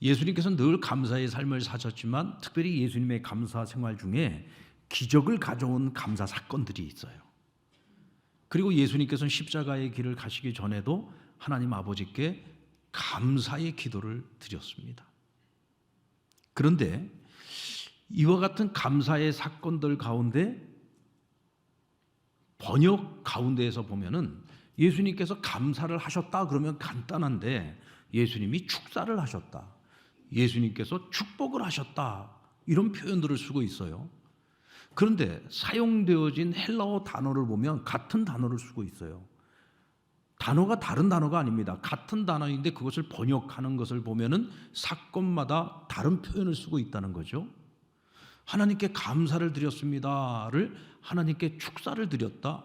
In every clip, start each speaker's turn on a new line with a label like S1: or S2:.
S1: 예수님께서는 늘 감사의 삶을 사셨지만 특별히 예수님의 감사 생활 중에 기적을 가져온 감사 사건들이 있어요. 그리고 예수님께서는 십자가의 길을 가시기 전에도 하나님 아버지께 감사의 기도를 드렸습니다. 그런데 이와 같은 감사의 사건들 가운데 번역 가운데에서 보면은 예수님께서 감사를 하셨다 그러면 간단한데 예수님이 축사를 하셨다, 예수님께서 축복을 하셨다, 이런 표현들을 쓰고 있어요. 그런데 사용되어진 헬라어 단어를 보면 같은 단어를 쓰고 있어요. 단어가 다른 단어가 아닙니다. 같은 단어인데 그것을 번역하는 것을 보면은 사건마다 다른 표현을 쓰고 있다는 거죠. 하나님께 감사를 드렸습니다를 하나님께 축사를 드렸다,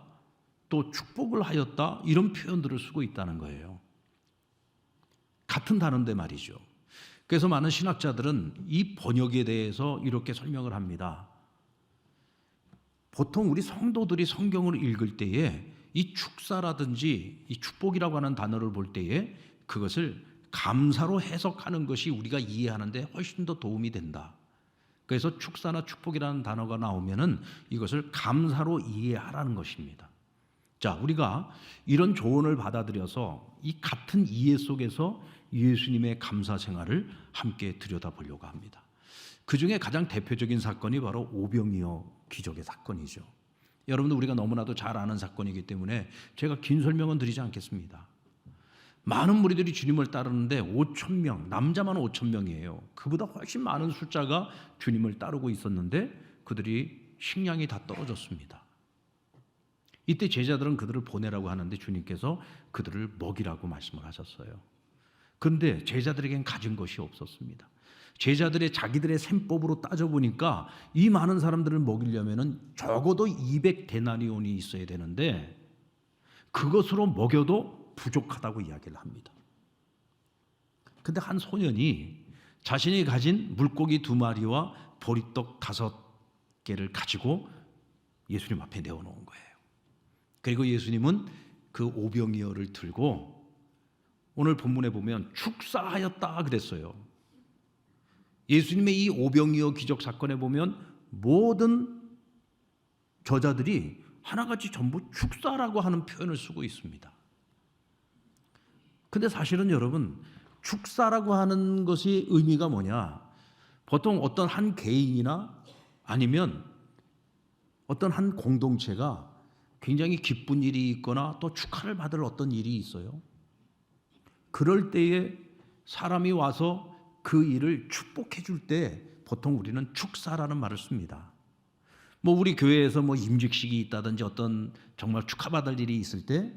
S1: 또 축복을 하였다, 이런 표현들을 쓰고 있다는 거예요. 같은 단어인데 말이죠. 그래서 많은 신학자들은 이 번역에 대해서 이렇게 설명을 합니다. 보통 우리 성도들이 성경을 읽을 때에 이 축사라든지 이 축복이라고 하는 단어를 볼 때에 그것을 감사로 해석하는 것이 우리가 이해하는데 훨씬 더 도움이 된다. 그래서 축사나 축복이라는 단어가 나오면은 이것을 감사로 이해하라는 것입니다. 자, 우리가 이런 조언을 받아들여서 이 같은 이해 속에서 예수님의 감사 생활을 함께 들여다보려고 합니다. 그 중에 가장 대표적인 사건이 바로 오병이어 기적의 사건이죠. 여러분들 우리가 너무나도 잘 아는 사건이기 때문에 제가 긴 설명은 드리지 않겠습니다. 많은 무리들이 주님을 따르는데 5,000명, 남자만 5,000명이에요. 그보다 훨씬 많은 숫자가 주님을 따르고 있었는데 그들이 식량이 다 떨어졌습니다. 이때 제자들은 그들을 보내라고 하는데 주님께서 그들을 먹이라고 말씀을 하셨어요. 그런데 제자들에겐 가진 것이 없었습니다. 제자들의 자기들의 셈법으로 따져보니까 이 많은 사람들을 먹이려면 적어도 200데나리온이 있어야 되는데 그것으로 먹여도 부족하다고 이야기를 합니다. 그런데 한 소년이 자신이 가진 물고기 2마리와 보리떡 5개를 가지고 예수님 앞에 내어놓은 거예요. 그리고 예수님은 그 오병이어를 들고 오늘 본문에 보면 축사하였다 그랬어요. 예수님의 이 오병이어 기적 사건에 보면 모든 저자들이 하나같이 전부 축사라고 하는 표현을 쓰고 있습니다. 근데 사실은 여러분, 축사라고 하는 것의 의미가 뭐냐? 보통 어떤 한 개인이나 아니면 어떤 한 공동체가 굉장히 기쁜 일이 있거나 또 축하를 받을 어떤 일이 있어요. 그럴 때에 사람이 와서 그 일을 축복해 줄 때 보통 우리는 축사라는 말을 씁니다. 우리 교회에서 임직식이 있다든지 어떤 정말 축하받을 일이 있을 때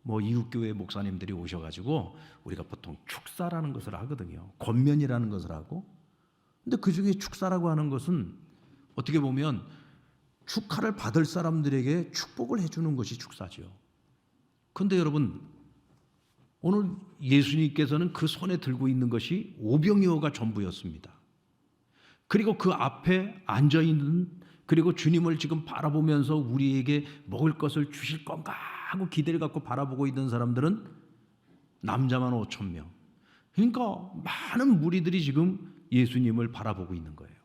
S1: 이웃교회 목사님들이 오셔가지고 우리가 보통 축사라는 것을 하거든요. 권면이라는 것을 하고. 근데 그 중에 축사라고 하는 것은 어떻게 보면 축하를 받을 사람들에게 축복을 해주는 것이 축사죠. 그런데 여러분, 오늘 예수님께서는 그 손에 들고 있는 것이 오병이어가 전부였습니다. 그리고 그 앞에 앉아있는, 그리고 주님을 지금 바라보면서 우리에게 먹을 것을 주실 건가 하고 기대를 갖고 바라보고 있는 사람들은 남자만 5,000명. 그러니까 많은 무리들이 지금 예수님을 바라보고 있는 거예요.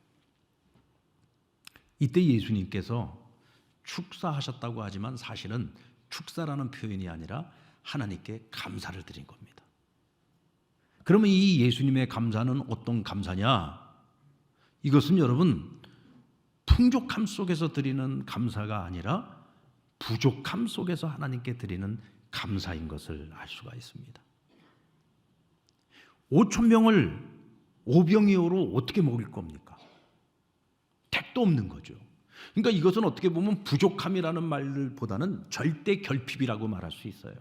S1: 이때 예수님께서 축사하셨다고 하지만 사실은 축사라는 표현이 아니라 하나님께 감사를 드린 겁니다. 그러면 이 예수님의 감사는 어떤 감사냐? 이것은 여러분, 풍족함 속에서 드리는 감사가 아니라 부족함 속에서 하나님께 드리는 감사인 것을 알 수가 있습니다. 5,000명을 오병이어로 어떻게 먹일 겁니까? 택도 없는 거죠. 그러니까 이것은 어떻게 보면 부족함이라는 말보다는 절대 결핍이라고 말할 수 있어요.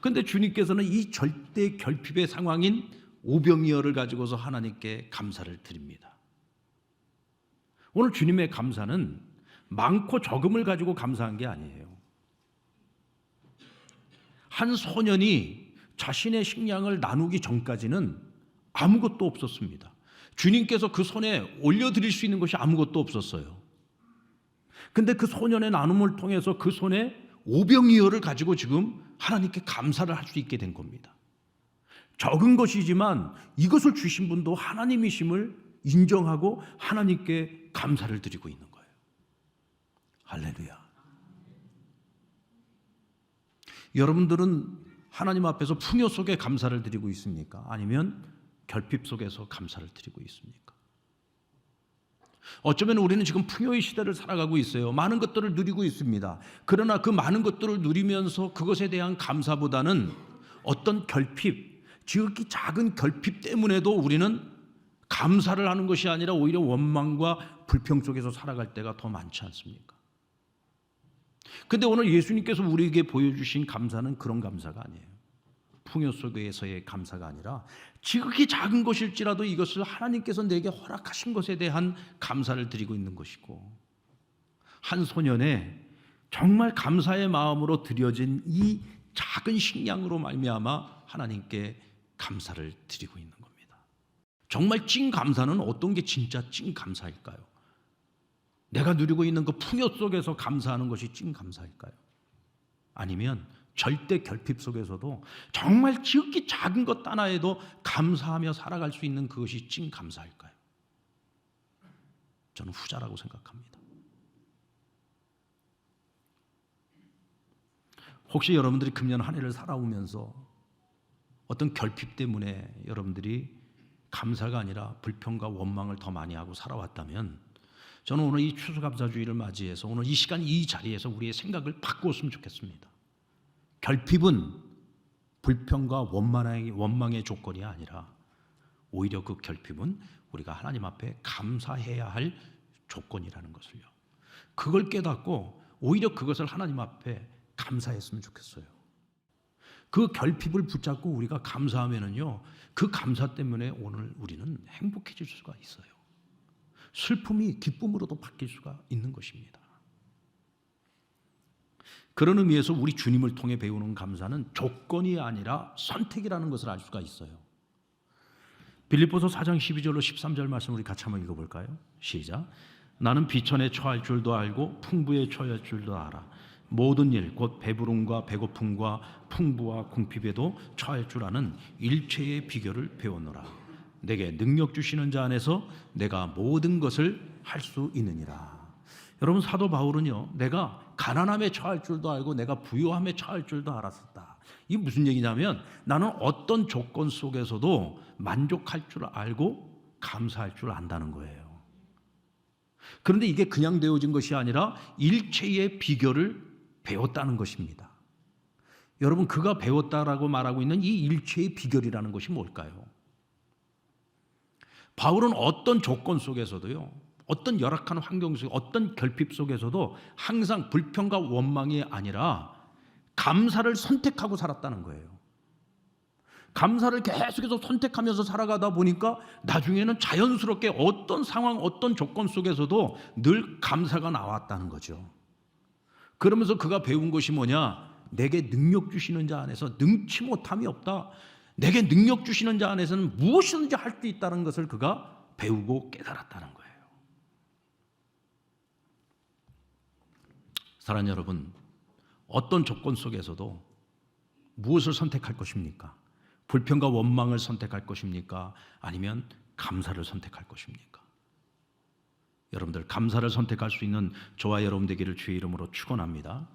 S1: 그런데 주님께서는 이 절대 결핍의 상황인 오병이어를 가지고서 하나님께 감사를 드립니다. 오늘 주님의 감사는 많고 적음을 가지고 감사한 게 아니에요. 한 소년이 자신의 식량을 나누기 전까지는 아무것도 없었습니다. 주님께서 그 손에 올려드릴 수 있는 것이 아무것도 없었어요. 근데 그 소년의 나눔을 통해서 그 손에 오병이어를 가지고 지금 하나님께 감사를 할 수 있게 된 겁니다. 적은 것이지만 이것을 주신 분도 하나님이심을 인정하고 하나님께 감사를 드리고 있는 거예요. 할렐루야. 여러분들은 하나님 앞에서 풍요 속에 감사를 드리고 있습니까? 아니면 결핍 속에서 감사를 드리고 있습니까? 어쩌면 우리는 지금 풍요의 시대를 살아가고 있어요. 많은 것들을 누리고 있습니다. 그러나 그 많은 것들을 누리면서 그것에 대한 감사보다는 어떤 결핍, 지극히 작은 결핍 때문에도 우리는 감사를 하는 것이 아니라 오히려 원망과 불평 속에서 살아갈 때가 더 많지 않습니까? 근데 오늘 예수님께서 우리에게 보여주신 감사는 그런 감사가 아니에요. 풍요 속에서의 감사가 아니라 지극히 작은 것일지라도 이것을 하나님께서 내게 허락하신 것에 대한 감사를 드리고 있는 것이고, 한 소년의 정말 감사의 마음으로 드려진 이 작은 식량으로 말미암아 하나님께 감사를 드리고 있는 겁니다. 정말 찐 감사는 어떤 게 진짜 찐 감사일까요? 내가 누리고 있는 그 풍요 속에서 감사하는 것이 찐 감사일까요? 아니면 절대 결핍 속에서도 정말 지극히 작은 것 하나에도 감사하며 살아갈 수 있는 그것이 찐 감사일까요? 저는 후자라고 생각합니다. 혹시 여러분들이 금년 한 해를 살아오면서 어떤 결핍 때문에 여러분들이 감사가 아니라 불평과 원망을 더 많이 하고 살아왔다면, 저는 오늘 이 추수감사주의를 맞이해서 오늘 이 시간 이 자리에서 우리의 생각을 바꾸었으면 좋겠습니다. 결핍은 불평과 원망의 조건이 아니라 오히려 그 결핍은 우리가 하나님 앞에 감사해야 할 조건이라는 것을요. 그걸 깨닫고 오히려 그것을 하나님 앞에 감사했으면 좋겠어요. 그 결핍을 붙잡고 우리가 감사하면은요, 그 감사 때문에 오늘 우리는 행복해질 수가 있어요. 슬픔이 기쁨으로도 바뀔 수가 있는 것입니다. 그런 의미에서 우리 주님을 통해 배우는 감사는 조건이 아니라 선택이라는 것을 알 수가 있어요. 빌립보서 4장 12절로 13절 말씀 우리 같이 한번 읽어볼까요? 시작. 나는 비천에 처할 줄도 알고 풍부에 처할 줄도 알아. 모든 일 곧 배부름과 배고픔과 풍부와 궁핍에도 처할 줄 아는 일체의 비결을 배웠노라. 내게 능력 주시는 자 안에서 내가 모든 것을 할 수 있느니라. 여러분, 사도 바울은요, 내가 가난함에 처할 줄도 알고 내가 부유함에 처할 줄도 알았었다. 이게 무슨 얘기냐면 나는 어떤 조건 속에서도 만족할 줄 알고 감사할 줄 안다는 거예요. 그런데 이게 그냥 되어진 것이 아니라 일체의 비결을 배웠다는 것입니다. 여러분, 그가 배웠다라고 말하고 있는 이 일체의 비결이라는 것이 뭘까요? 바울은 어떤 조건 속에서도요, 어떤 열악한 환경 속에, 어떤 결핍 속에서도 항상 불평과 원망이 아니라 감사를 선택하고 살았다는 거예요. 감사를 계속해서 선택하면서 살아가다 보니까 나중에는 자연스럽게 어떤 상황, 어떤 조건 속에서도 늘 감사가 나왔다는 거죠. 그러면서 그가 배운 것이 뭐냐? 내게 능력 주시는 자 안에서 능치 못함이 없다. 내게 능력 주시는 자 안에서는 무엇이든지 할 수 있다는 것을 그가 배우고 깨달았다는 거예요. 사랑하는 여러분, 어떤 조건 속에서도 무엇을 선택할 것입니까? 불평과 원망을 선택할 것입니까? 아니면 감사를 선택할 것입니까? 여러분들, 감사를 선택할 수 있는 저와 여러분 되기를 주의 이름으로 축원합니다.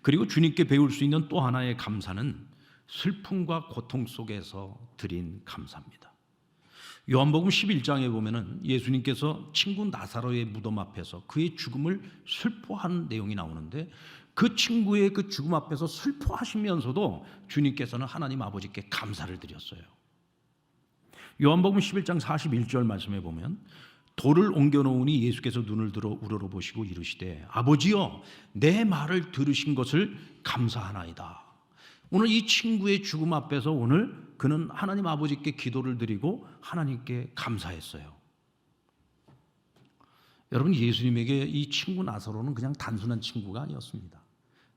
S1: 그리고 주님께 배울 수 있는 또 하나의 감사는 슬픔과 고통 속에서 드린 감사입니다. 요한복음 11장에 보면은 예수님께서 친구 나사로의 무덤 앞에서 그의 죽음을 슬퍼하는 내용이 나오는데, 그 친구의 그 죽음 앞에서 슬퍼하시면서도 주님께서는 하나님 아버지께 감사를 드렸어요. 요한복음 11장 41절 말씀에 보면, 돌을 옮겨놓으니 예수께서 눈을 들어 우러러보시고 이르시되 아버지여, 내 말을 들으신 것을 감사하나이다. 오늘 이 친구의 죽음 앞에서 오늘 그는 하나님 아버지께 기도를 드리고 하나님께 감사했어요. 여러분, 예수님에게 이 친구 나사로는 그냥 단순한 친구가 아니었습니다.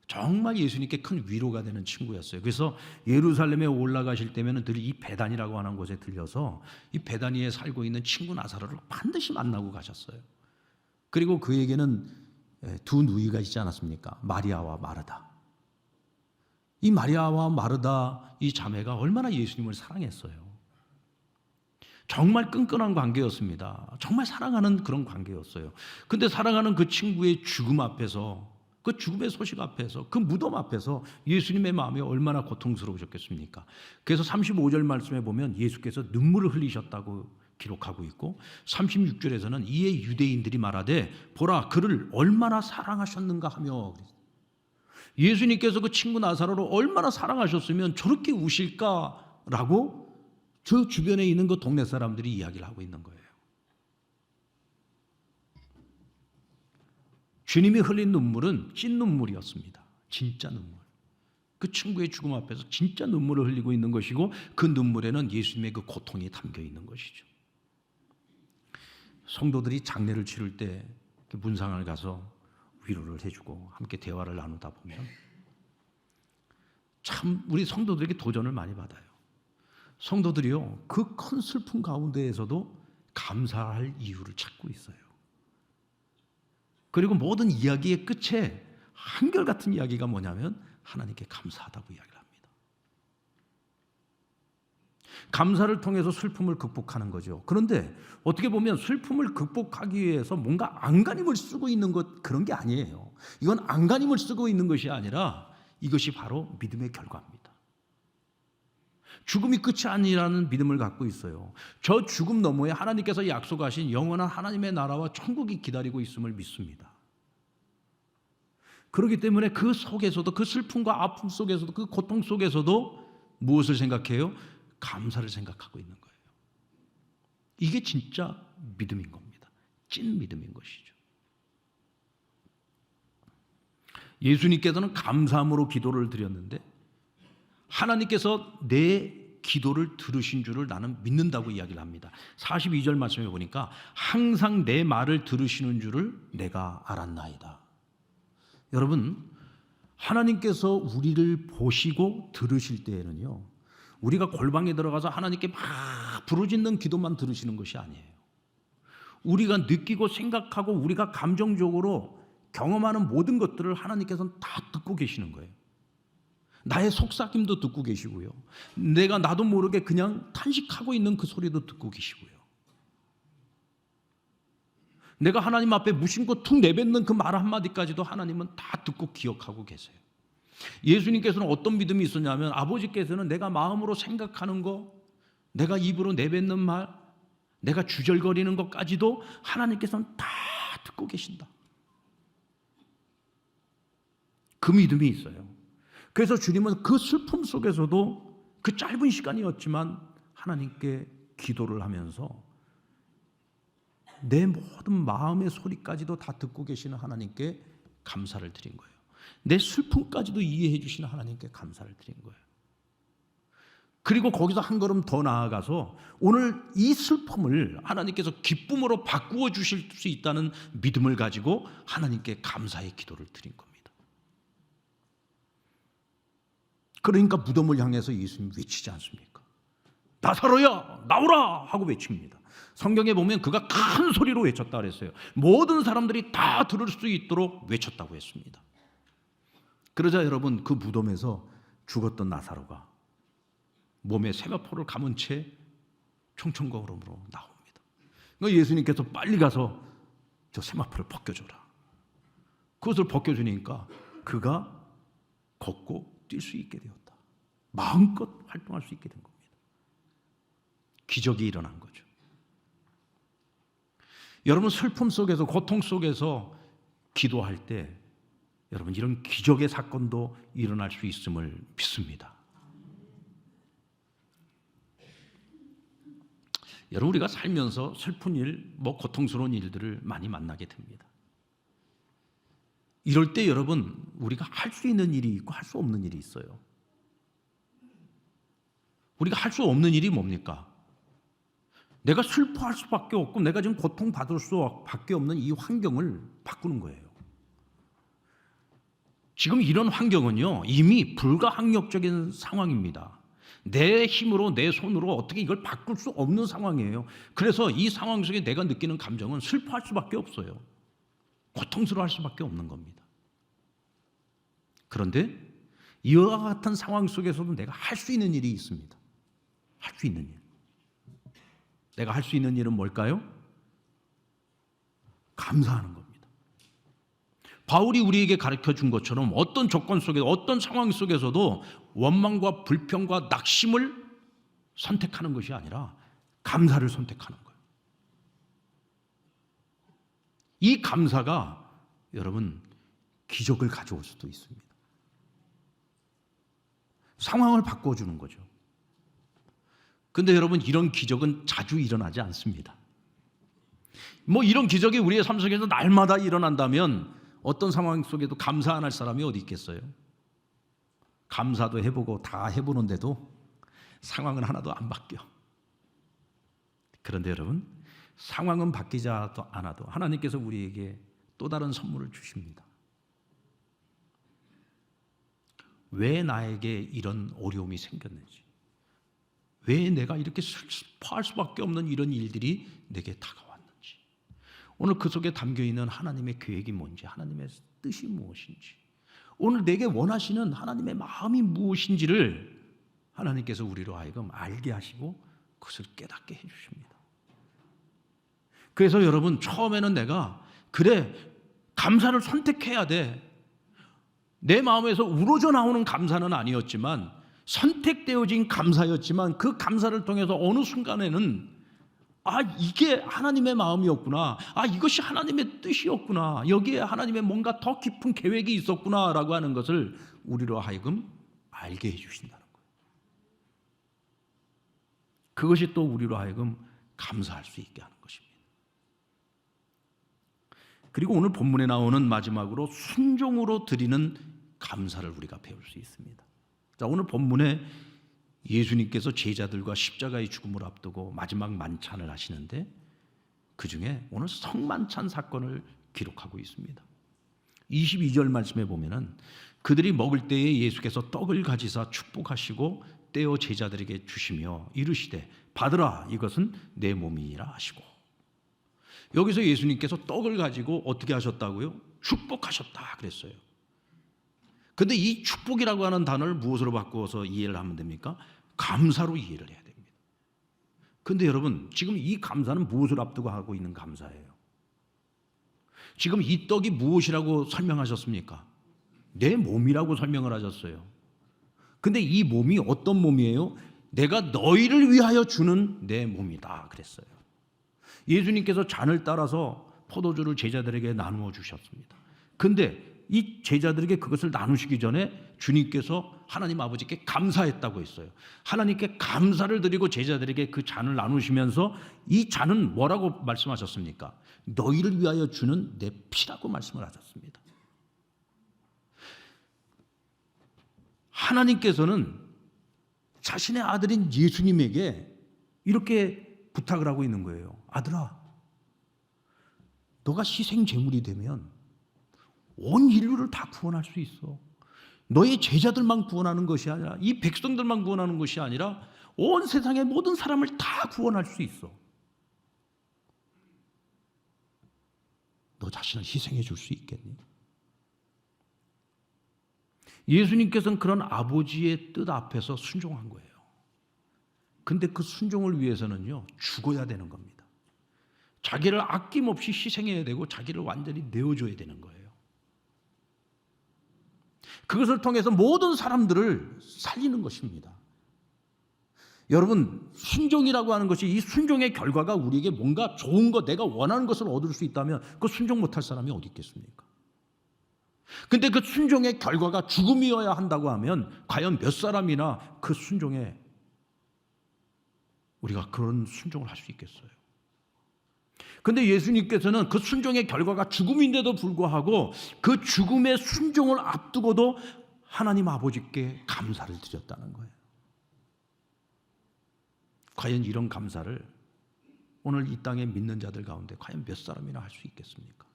S1: 정말 예수님께 큰 위로가 되는 친구였어요. 그래서 예루살렘에 올라가실 때면 늘 이 베단이라고 하는 곳에 들려서 이 베다니에 살고 있는 친구 나사로를 반드시 만나고 가셨어요. 그리고 그에게는 두 누이가 있지 않았습니까? 마리아와 마르다. 이 마리아와 마르다 이 자매가 얼마나 예수님을 사랑했어요. 정말 끈끈한 관계였습니다. 정말 사랑하는 그런 관계였어요. 근데 사랑하는 그 친구의 죽음 앞에서, 그 죽음의 소식 앞에서, 그 무덤 앞에서 예수님의 마음이 얼마나 고통스러우셨겠습니까? 그래서 35절 말씀에 보면 예수께서 눈물을 흘리셨다고 기록하고 있고, 36절에서는 이에 유대인들이 말하되 보라 그를 얼마나 사랑하셨는가 하며, 예수님께서 그 친구 나사로를 얼마나 사랑하셨으면 저렇게 우실까라고 저 주변에 있는 그 동네 사람들이 이야기를 하고 있는 거예요. 주님이 흘린 눈물은 찐 눈물이었습니다. 진짜 눈물. 그 친구의 죽음 앞에서 진짜 눈물을 흘리고 있는 것이고, 그 눈물에는 예수님의 그 고통이 담겨 있는 것이죠. 성도들이 장례를 치를 때 문상을 가서 위로를 해주고 함께 대화를 나누다 보면 참 우리 성도들에게 도전을 많이 받아요. 성도들이요, 그 큰 슬픔 가운데에서도 감사할 이유를 찾고 있어요. 그리고 모든 이야기의 끝에 한결같은 이야기가 뭐냐면 하나님께 감사하다고 이야기를 합니다. 감사를 통해서 슬픔을 극복하는 거죠. 그런데 어떻게 보면 슬픔을 극복하기 위해서 뭔가 안간힘을 쓰고 있는 것, 그런 게 아니에요. 이건 안간힘을 쓰고 있는 것이 아니라 이것이 바로 믿음의 결과입니다. 죽음이 끝이 아니라는 믿음을 갖고 있어요. 저 죽음 너머에 하나님께서 약속하신 영원한 하나님의 나라와 천국이 기다리고 있음을 믿습니다. 그렇기 때문에 그 속에서도, 그 슬픔과 아픔 속에서도, 그 고통 속에서도 무엇을 생각해요? 감사를 생각하고 있는 거예요. 이게 진짜 믿음인 겁니다. 찐 믿음인 것이죠. 예수님께서는 감사함으로 기도를 드렸는데 하나님께서 내 기도를 들으신 줄을 나는 믿는다고 이야기를 합니다. 42절 말씀에 보니까 항상 내 말을 들으시는 줄을 내가 알았나이다. 여러분, 하나님께서 우리를 보시고 들으실 때에는요, 우리가 골방에 들어가서 하나님께 막 부르짖는 기도만 들으시는 것이 아니에요. 우리가 느끼고 생각하고 우리가 감정적으로 경험하는 모든 것들을 하나님께서는 다 듣고 계시는 거예요. 나의 속삭임도 듣고 계시고요, 내가 나도 모르게 그냥 탄식하고 있는 그 소리도 듣고 계시고요, 내가 하나님 앞에 무심코 툭 내뱉는 그 말 한마디까지도 하나님은 다 듣고 기억하고 계세요. 예수님께서는 어떤 믿음이 있었냐면, 아버지께서는 내가 마음으로 생각하는 거, 내가 입으로 내뱉는 말, 내가 주절거리는 것까지도 하나님께서는 다 듣고 계신다. 그 믿음이 있어요. 그래서 주님은 그 슬픔 속에서도 그 짧은 시간이었지만 하나님께 기도를 하면서 내 모든 마음의 소리까지도 다 듣고 계시는 하나님께 감사를 드린 거예요. 내 슬픔까지도 이해해 주시는 하나님께 감사를 드린 거예요. 그리고 거기서 한 걸음 더 나아가서 오늘 이 슬픔을 하나님께서 기쁨으로 바꾸어 주실 수 있다는 믿음을 가지고 하나님께 감사의 기도를 드린 겁니다. 그러니까 무덤을 향해서 예수님 외치지 않습니까? 나사로야 나오라 하고 외칩니다. 성경에 보면 그가 큰 소리로 외쳤다 그랬어요. 모든 사람들이 다 들을 수 있도록 외쳤다고 했습니다. 그러자 여러분, 그 무덤에서 죽었던 나사로가 몸에 세마포를 감은 채 총총걸음으로 나옵니다. 그러니까 예수님께서 빨리 가서 저 세마포를 벗겨줘라. 그것을 벗겨주니까 그가 걷고 뛸 수 있게 되었다. 마음껏 활동할 수 있게 된 겁니다. 기적이 일어난 거죠. 여러분, 슬픔 속에서, 고통 속에서 기도할 때 여러분, 이런 기적의 사건도 일어날 수 있음을 믿습니다. 여러분, 우리가 살면서 슬픈 일, 고통스러운 일들을 많이 만나게 됩니다. 이럴 때 여러분, 우리가 할 수 있는 일이 있고 할 수 없는 일이 있어요. 우리가 할 수 없는 일이 뭡니까? 내가 슬퍼할 수밖에 없고 내가 지금 고통받을 수밖에 없는 이 환경을 바꾸는 거예요. 지금 이런 환경은요, 이미 불가항력적인 상황입니다. 내 힘으로, 내 손으로 어떻게 이걸 바꿀 수 없는 상황이에요. 그래서 이 상황 속에 내가 느끼는 감정은 슬퍼할 수밖에 없어요. 고통스러워할 수밖에 없는 겁니다. 그런데 이와 같은 상황 속에서도 내가 할 수 있는 일이 있습니다. 할 수 있는 일. 내가 할 수 있는 일은 뭘까요? 감사하는 겁니다. 바울이 우리에게 가르쳐 준 것처럼 어떤 조건 속에, 어떤 상황 속에서도 원망과 불평과 낙심을 선택하는 것이 아니라 감사를 선택하는 거예요. 이 감사가 여러분 기적을 가져올 수도 있습니다. 상황을 바꿔주는 거죠. 근데 여러분 이런 기적은 자주 일어나지 않습니다. 뭐 이런 기적이 우리의 삶 속에서 날마다 일어난다면 어떤 상황 속에도 감사 안 할 사람이 어디 있겠어요? 감사도 해보고 다 해보는데도 상황은 하나도 안 바뀌어. 그런데 여러분 상황은 바뀌지 않아도 하나님께서 우리에게 또 다른 선물을 주십니다. 왜 나에게 이런 어려움이 생겼는지, 왜 내가 이렇게 슬퍼할 수밖에 없는 이런 일들이 내게 다가왔는지, 오늘 그 속에 담겨있는 하나님의 계획이 뭔지, 하나님의 뜻이 무엇인지, 오늘 내게 원하시는 하나님의 마음이 무엇인지를 하나님께서 우리로 하여금 알게 하시고 그것을 깨닫게 해주십니다. 그래서 여러분 처음에는 내가 그래 감사를 선택해야 돼, 내 마음에서 우러져 나오는 감사는 아니었지만 선택되어진 감사였지만 그 감사를 통해서 어느 순간에는 이게 하나님의 마음이었구나, 이것이 하나님의 뜻이었구나, 여기에 하나님의 뭔가 더 깊은 계획이 있었구나 라고 하는 것을 우리로 하여금 알게 해주신다는 거예요. 그것이 또 우리로 하여금 감사할 수 있게 하는 것입니다. 그리고 오늘 본문에 나오는 마지막으로 순종으로 드리는 감사를 우리가 배울 수 있습니다. 자, 오늘 본문에 예수님께서 제자들과 십자가의 죽음을 앞두고 마지막 만찬을 하시는데 그 중에 오늘 성만찬 사건을 기록하고 있습니다. 22절 말씀에 보면은 그들이 먹을 때에 예수께서 떡을 가지사 축복하시고 떼어 제자들에게 주시며 이르시되 받으라, 이것은 내 몸이니라 하시고, 여기서 예수님께서 떡을 가지고 어떻게 하셨다고요? 축복하셨다 그랬어요. 근데 이 축복이라고 하는 단어를 무엇으로 바꾸어서 이해를 하면 됩니까? 감사로 이해를 해야 됩니다. 근데 여러분 지금 이 감사는 무엇을 앞두고 하고 있는 감사예요? 지금 이 떡이 무엇이라고 설명하셨습니까? 내 몸이라고 설명을 하셨어요. 근데 이 몸이 어떤 몸이에요? 내가 너희를 위하여 주는 내 몸이다 그랬어요. 예수님께서 잔을 따라서 포도주를 제자들에게 나누어 주셨습니다. 근데 이 제자들에게 그것을 나누시기 전에 주님께서 하나님 아버지께 감사했다고 했어요. 하나님께 감사를 드리고 제자들에게 그 잔을 나누시면서 이 잔은 뭐라고 말씀하셨습니까? 너희를 위하여 주는 내 피라고 말씀을 하셨습니다. 하나님께서는 자신의 아들인 예수님에게 이렇게 부탁을 하고 있는 거예요. 아들아, 너가 희생 제물이 되면 온 인류를 다 구원할 수 있어. 너의 제자들만 구원하는 것이 아니라, 이 백성들만 구원하는 것이 아니라 온 세상의 모든 사람을 다 구원할 수 있어. 너 자신을 희생해 줄 수 있겠니? 예수님께서는 그런 아버지의 뜻 앞에서 순종한 거예요. 근데 그 순종을 위해서는요, 죽어야 되는 겁니다. 자기를 아낌없이 희생해야 되고 자기를 완전히 내어줘야 되는 거예요. 그것을 통해서 모든 사람들을 살리는 것입니다. 여러분, 순종이라고 하는 것이, 이 순종의 결과가 우리에게 뭔가 좋은 것, 내가 원하는 것을 얻을 수 있다면 그 순종 못할 사람이 어디 있겠습니까? 근데 그 순종의 결과가 죽음이어야 한다고 하면 과연 몇 사람이나 그 순종에 우리가 그런 순종을 할 수 있겠어요? 근데 예수님께서는 그 순종의 결과가 죽음인데도 불구하고 그 죽음의 순종을 앞두고도 하나님 아버지께 감사를 드렸다는 거예요. 과연 이런 감사를 오늘 이 땅에 믿는 자들 가운데 과연 몇 사람이나 할 수 있겠습니까?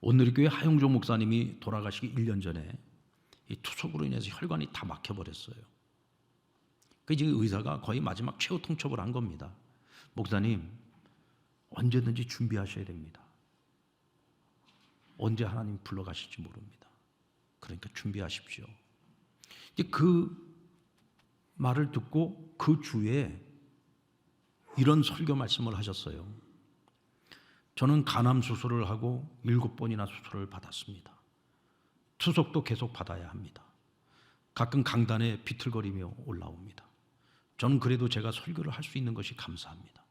S1: 오늘 교회 하용조 목사님이 돌아가시기 1년 전에 이 투석으로 인해서 혈관이 다 막혀버렸어요. 그 지금 의사가 거의 마지막 최후 통첩을 한 겁니다. 목사님, 언제든지 준비하셔야 됩니다. 언제 하나님 불러가실지 모릅니다. 그러니까 준비하십시오. 이제 그 말을 듣고 그 주에 이런 설교 말씀을 하셨어요. 저는 간암 수술을 하고 7번이나 수술을 받았습니다. 투석도 계속 받아야 합니다. 가끔 강단에 비틀거리며 올라옵니다. 저는 그래도 제가 설교를 할 수 있는 것이 감사합니다.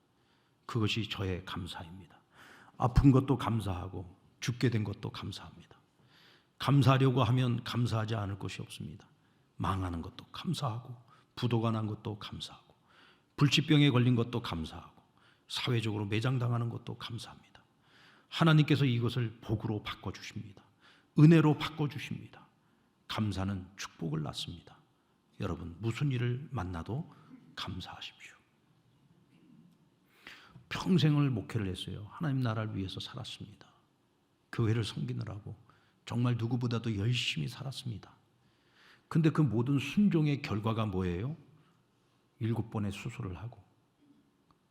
S1: 그것이 저의 감사입니다. 아픈 것도 감사하고 죽게 된 것도 감사합니다. 감사하려고 하면 감사하지 않을 것이 없습니다. 망하는 것도 감사하고 부도가 난 것도 감사하고 불치병에 걸린 것도 감사하고 사회적으로 매장당하는 것도 감사합니다. 하나님께서 이것을 복으로 바꿔주십니다. 은혜로 바꿔주십니다. 감사는 축복을 낳습니다. 여러분, 무슨 일을 만나도 감사하십시오. 평생을 목회를 했어요. 하나님 나라를 위해서 살았습니다. 교회를 섬기느라고 정말 누구보다도 열심히 살았습니다. 근데 그 모든 순종의 결과가 뭐예요? 7번의 수술을 하고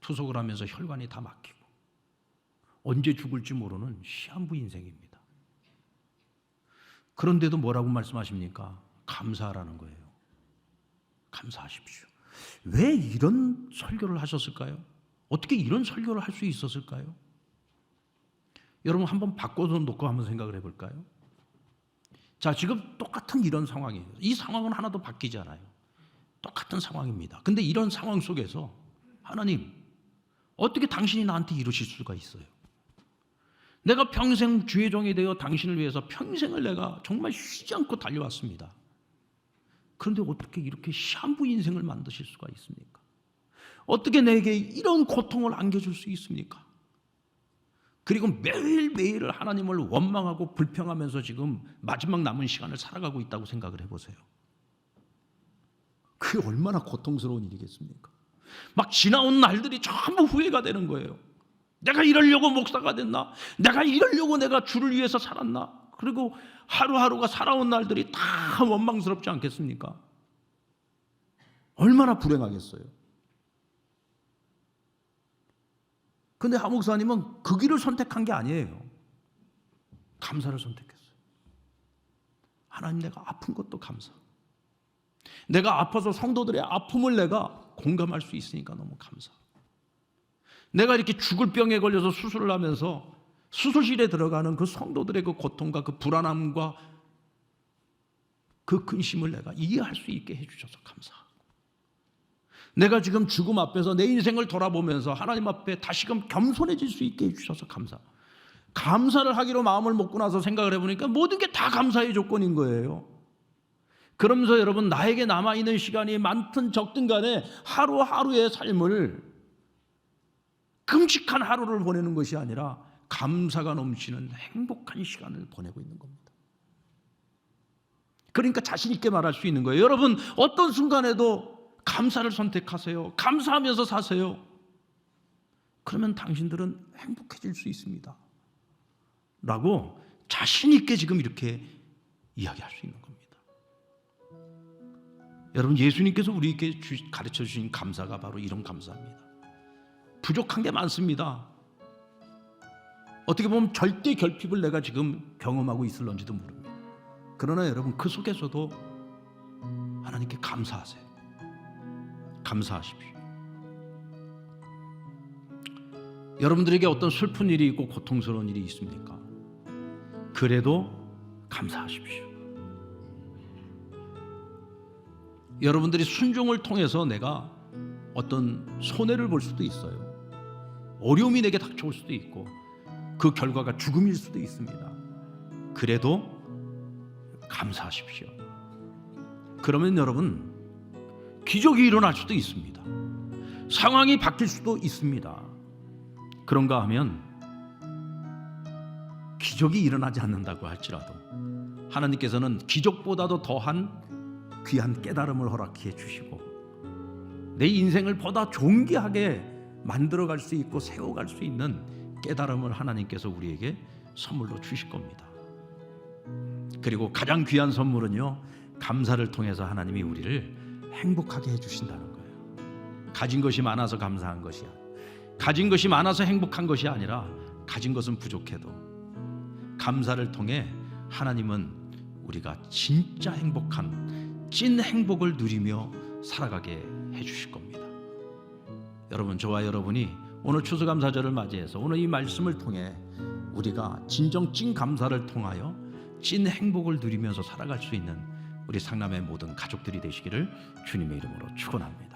S1: 투석을 하면서 혈관이 다 막히고 언제 죽을지 모르는 시한부 인생입니다. 그런데도 뭐라고 말씀하십니까? 감사하라는 거예요. 감사하십시오. 왜 이런 설교를 하셨을까요? 어떻게 이런 설교를 할 수 있었을까요? 여러분 한번 바꿔서 놓고 한번 생각을 해볼까요? 자, 지금 똑같은 이런 상황이에요. 이 상황은 하나도 바뀌지 않아요. 똑같은 상황입니다. 근데 이런 상황 속에서 하나님, 어떻게 당신이 나한테 이러실 수가 있어요? 내가 평생 주의 종이 되어 당신을 위해서 평생을 내가 정말 쉬지 않고 달려왔습니다. 그런데 어떻게 이렇게 시한부 인생을 만드실 수가 있습니까? 어떻게 내게 이런 고통을 안겨줄 수 있습니까? 그리고 매일매일을 하나님을 원망하고 불평하면서 지금 마지막 남은 시간을 살아가고 있다고 생각을 해보세요. 그게 얼마나 고통스러운 일이겠습니까? 막 지나온 날들이 전부 후회가 되는 거예요. 내가 이러려고 목사가 됐나? 내가 이러려고 내가 주를 위해서 살았나? 그리고 하루하루가 살아온 날들이 다 원망스럽지 않겠습니까? 얼마나 불행하겠어요. 근데 하 목사님은 그 길을 선택한 게 아니에요. 감사를 선택했어요. 하나님, 내가 아픈 것도 감사. 내가 아파서 성도들의 아픔을 내가 공감할 수 있으니까 너무 감사. 내가 이렇게 죽을 병에 걸려서 수술을 하면서 수술실에 들어가는 그 성도들의 그 고통과 그 불안함과 그 근심을 내가 이해할 수 있게 해주셔서 감사하고, 내가 지금 죽음 앞에서 내 인생을 돌아보면서 하나님 앞에 다시금 겸손해질 수 있게 해주셔서 감사를 하기로 마음을 먹고 나서 생각을 해보니까 모든 게 다 감사의 조건인 거예요. 그러면서 여러분, 나에게 남아있는 시간이 많든 적든 간에 하루하루의 삶을 끔찍한 하루를 보내는 것이 아니라 감사가 넘치는 행복한 시간을 보내고 있는 겁니다. 그러니까 자신 있게 말할 수 있는 거예요. 여러분, 어떤 순간에도 감사를 선택하세요. 감사하면서 사세요. 그러면 당신들은 행복해질 수 있습니다. 라고 자신 있게 지금 이렇게 이야기할 수 있는 겁니다. 여러분, 예수님께서 우리에게 가르쳐 주신 감사가 바로 이런 감사입니다. 부족한 게 많습니다. 어떻게 보면 절대 결핍을 내가 지금 경험하고 있을런지도 모릅니다. 그러나 여러분, 그 속에서도 하나님께 감사하세요. 감사하십시오. 여러분들에게 어떤 슬픈 일이 있고 고통스러운 일이 있습니까? 그래도 감사하십시오. 여러분들이 순종을 통해서 내가 어떤 손해를 볼 수도 있어요. 어려움이 내게 닥쳐올 수도 있고 그 결과가 죽음일 수도 있습니다. 그래도 감사하십시오. 그러면 여러분, 기적이 일어날 수도 있습니다. 상황이 바뀔 수도 있습니다. 그런가 하면 기적이 일어나지 않는다고 할지라도 하나님께서는 기적보다도 더한 귀한 깨달음을 허락해 주시고 내 인생을 보다 존귀하게 만들어갈 수 있고 세워갈 수 있는 깨달음을 하나님께서 우리에게 선물로 주실 겁니다. 그리고 가장 귀한 선물은요, 감사를 통해서 하나님이 우리를 행복하게 해주신다는 거예요. 가진 것이 많아서 감사한 것이야. 가진 것이 많아서 행복한 것이 아니라 가진 것은 부족해도 감사를 통해 하나님은 우리가 진짜 행복한 찐 행복을 누리며 살아가게 해주실 겁니다. 여러분, 저와 여러분이 오늘 추수감사절을 맞이해서 오늘 이 말씀을 통해 우리가 진정 찐 감사를 통하여 찐 행복을 누리면서 살아갈 수 있는 우리 상남의 모든 가족들이 되시기를 주님의 이름으로 축원합니다.